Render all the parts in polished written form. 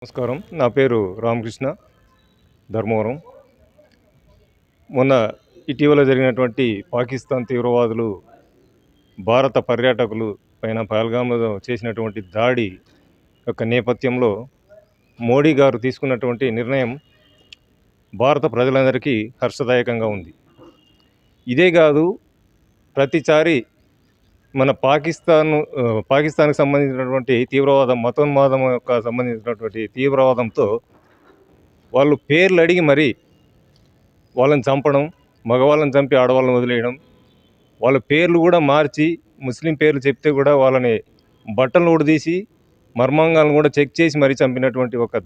నమస్కారం. నా పేరు రామకృష్ణ, ధర్మవరం. మొన్న ఇటీవల జరిగినటువంటి పాకిస్తాన్ తీవ్రవాదులు భారత పర్యాటకులు పైన పహల్గామ్‌లో చేసినటువంటి దాడి యొక్క నేపథ్యంలో మోడీ గారు తీసుకున్నటువంటి నిర్ణయం భారత ప్రజలందరికీ హర్షదాయకంగా ఉంది. ఇదే కాదు, ప్రతిసారి మన పాకిస్తాన్‌కి సంబంధించినటువంటి తీవ్రవాదం, మతోన్మాదం యొక్క సంబంధించినటువంటి తీవ్రవాదంతో వాళ్ళు పేర్లు అడిగి మరీ వాళ్ళని చంపడం, మగవాళ్ళని చంపి ఆడవాళ్ళని వదిలేయడం, వాళ్ళ పేర్లు కూడా మార్చి ముస్లిం పేర్లు చెప్తే కూడా వాళ్ళని బట్టలు ఊడదీసి మర్మాంగాలను కూడా చెక్ చేసి మరీ చంపినటువంటి ఒక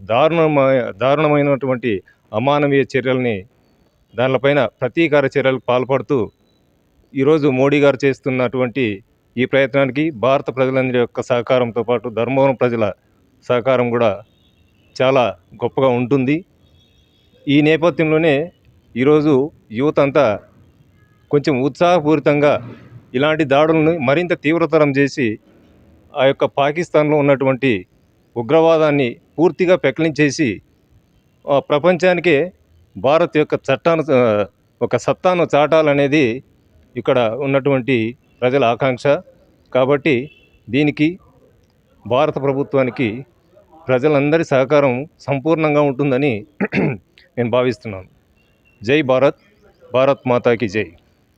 దారుణమైనటువంటి అమానవీయ చర్యల్ని, దానిపైన ప్రతీకార చర్యలకు పాల్పడుతూ ఈరోజు మోడీ గారు చేస్తున్నటువంటి ఈ ప్రయత్నానికి భారత ప్రజలందరి యొక్క సహకారంతో పాటు ధర్మవరం ప్రజల సహకారం కూడా చాలా గొప్పగా ఉంటుంది. ఈ నేపథ్యంలోనే ఈరోజు యువత అంతా కొంచెం ఉత్సాహపూరితంగా ఇలాంటి దాడులను మరింత తీవ్రతరం చేసి ఆ యొక్క పాకిస్తాన్లో ఉన్నటువంటి ఉగ్రవాదాన్ని పూర్తిగా పెకిలించేసి ప్రపంచానికే భారత్ యొక్క ఒక సత్తాను చాటాలనేది ఇక్కడ ఉన్నటువంటి ప్రజల ఆకాంక్ష. కాబట్టి దీనికి భారత ప్రభుత్వానికి ప్రజలందరి సహకారం సంపూర్ణంగా ఉంటుందని నేను భావిస్తున్నాను. జై భారత్, భారత్ మాతాకి జై.